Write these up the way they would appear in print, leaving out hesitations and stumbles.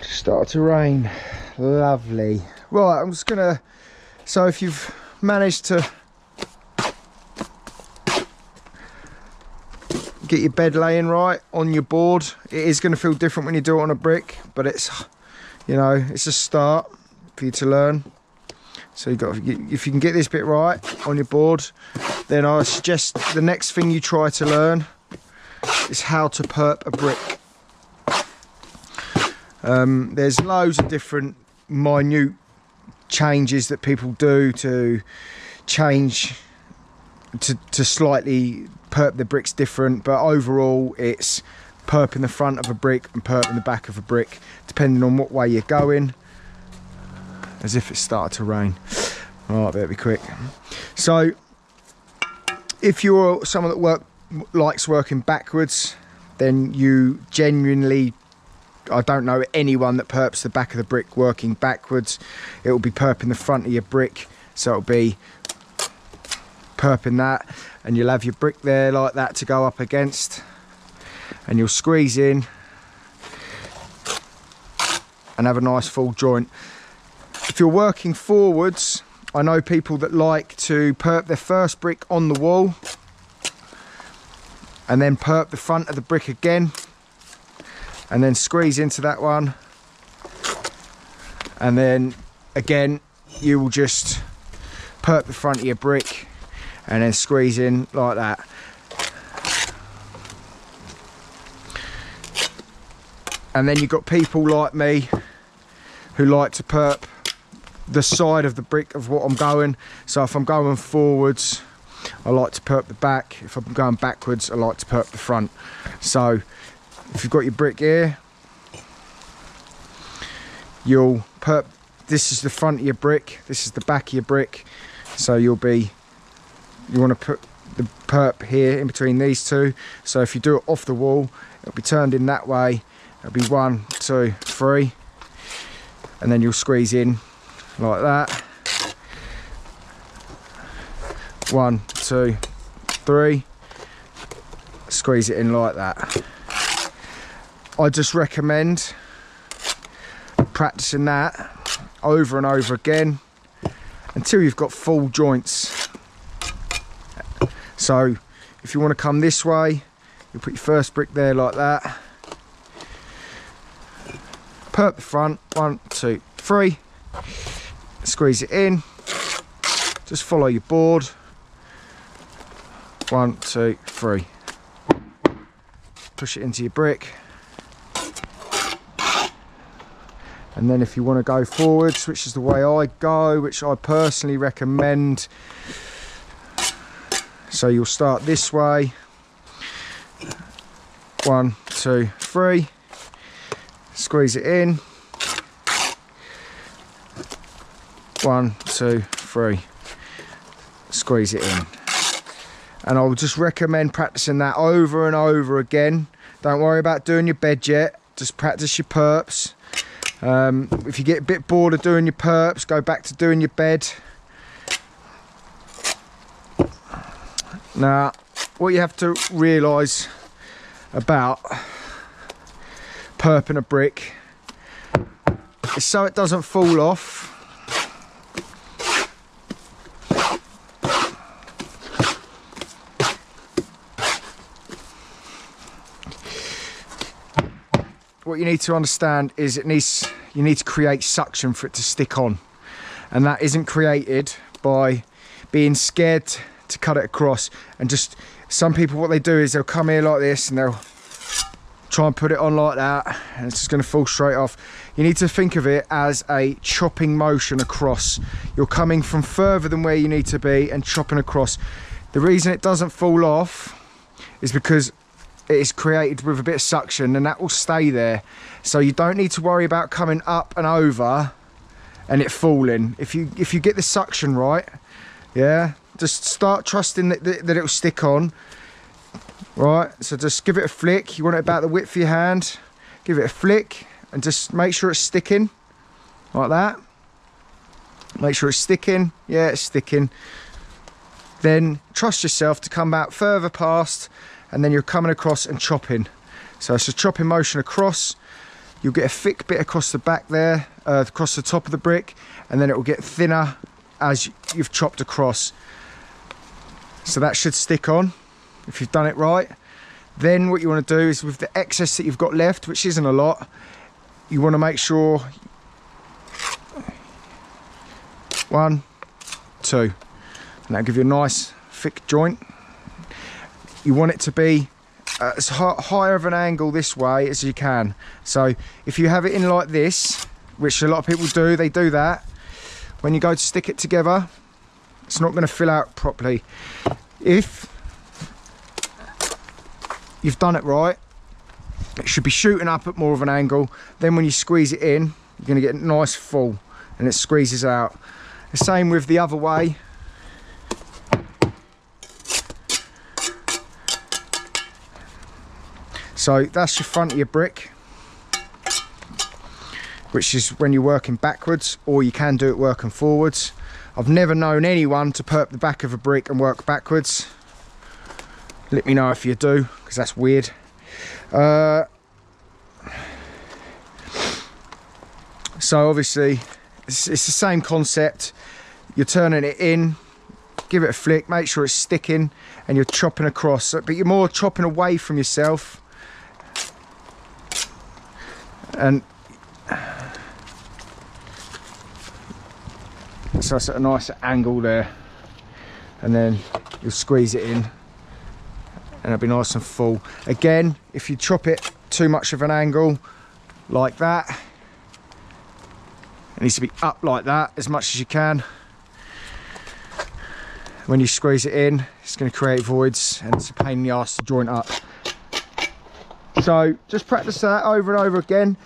Started to rain. Lovely. Right, I'm just gonna, so if you've managed to get your bed laying right on your board, it is going to feel different when you do it on a brick, but it's, you know, it's a start for you to learn. So you've got, if you can get this bit right on your board, then I suggest the next thing you try to learn is how to perp a brick. There's loads of different minute changes that people do to change to slightly perp the bricks different, but overall it's perping the front of a brick and perping the back of a brick, depending on what way you're going. As if it started to rain. Right, better be quick. So if you're someone that likes working backwards, then you genuinely, I don't know anyone that perps the back of the brick working backwards. It will be perping the front of your brick, so it'll be perping that, and you'll have your brick there like that to go up against, and you'll squeeze in and have a nice full joint. If you're working forwards, I know people that like to perp their first brick on the wall and then perp the front of the brick again and then squeeze into that one, and then again you will just perp the front of your brick and then squeeze in like that. And then you've got people like me who like to perp the side of the brick of what I'm going. So if I'm going forwards, I like to perp the back. If I'm going backwards, I like to perp the front. So if you've got your brick here, you'll perp, this is the front of your brick, this is the back of your brick. So you want to put the perp here in between these two. So if you do it off the wall, it'll be turned in that way. It'll be 1, 2, 3, and then you'll squeeze in like that. 1, 2, 3, squeeze it in like that. I just recommend practicing that over and over again until you've got full joints. So if you want to come this way, you put your first brick there like that, perp the front, 1, 2, 3, squeeze it in, just follow your board, 1, 2, 3, push it into your brick, and then if you want to go forwards, which is the way I go, which I personally recommend, so you'll start this way, 1, 2, 3, squeeze it in, 1, 2, 3, squeeze it in. And I would just recommend practicing that over and over again. Don't worry about doing your bed yet, just practice your perps. If you get a bit bored of doing your perps, go back to doing your bed. Now, what you have to realise about perping a brick is so it doesn't fall off, what you need to understand is you need to create suction for it to stick on, and that isn't created by being scared to cut it across. And just some people, what they do is they'll come here like this and they'll try and put it on like that, and it's just going to fall straight off. You need to think of it as a chopping motion across. You're coming from further than where you need to be and chopping across. The reason it doesn't fall off is because it is created with a bit of suction, and that will stay there. So you don't need to worry about coming up and over and it falling. If you get the suction right, yeah, just start trusting that it will stick on. Right, so just give it a flick. You want it about the width of your hand. Give it a flick and just make sure it's sticking like that. Make sure it's sticking. Yeah, it's sticking. Then trust yourself to come back further past, and then you're coming across and chopping. So it's a chopping motion across. you'll get a thick bit across the back there, across the top of the brick, and then it will get thinner as you've chopped across. So that should stick on if you've done it right. Then what you want to do is, with the excess that you've got left, which isn't a lot, you want to make sure 1, 2, and that'll give you a nice thick joint. You want it to be as higher of an angle this way as you can. So if you have it in like this, which a lot of people do, they do that, when you go to stick it together, it's not going to fill out properly. If you've done it right, it should be shooting up at more of an angle. Then when you squeeze it in, you're going to get a nice full, and it squeezes out. The same with the other way. So that's your front of your brick, which is when you're working backwards, or you can do it working forwards. I've never known anyone to perp the back of a brick and work backwards. Let me know if you do, because that's weird. So obviously it's the same concept. You're turning it in, give it a flick, make sure it's sticking, and you're chopping across, but you're more chopping away from yourself. And so it's at a nice angle there, and then you'll squeeze it in and it'll be nice and full. Again, if you chop it too much of an angle like that, it needs to be up like that as much as you can. When you squeeze it in, it's going to create voids, and it's a pain in the arse to joint up. So just practice that over and over again.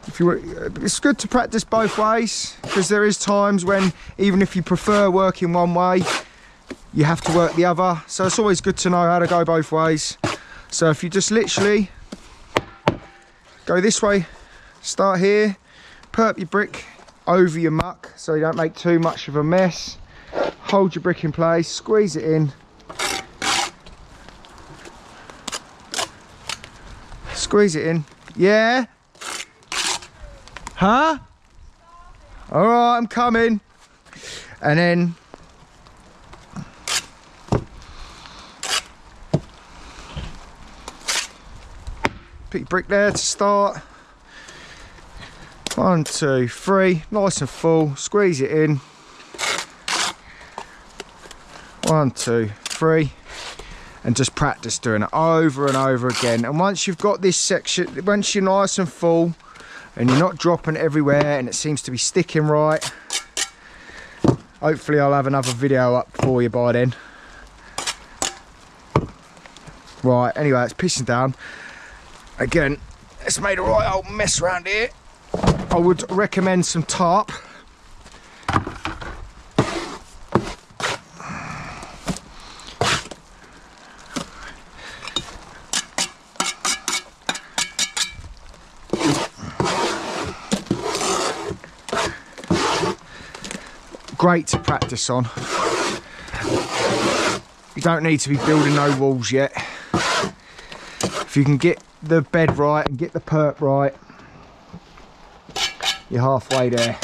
If you, it's good to practice both ways, because there is times when, even if you prefer working one way, you have to work the other. So it's always good to know how to go both ways. So if you just literally go this way, start here, perp your brick over your muck so you don't make too much of a mess. Hold your brick in place, squeeze it in, squeeze it in. Yeah? Huh? All right, I'm coming. And then put your brick there to start. 1, 2, 3, nice and full. Squeeze it in. 1, 2, 3, and just practice doing it over and over again. And once you've got this section, once you're nice and full and you're not dropping everywhere and it seems to be sticking right, hopefully I'll have another video up for you by then. Right, anyway, it's pissing down again. It's made a right old mess around here. I would recommend some tarp. Great to practice on. You don't need to be building no walls yet. If you can get the bed right and get the perp right, you're halfway there.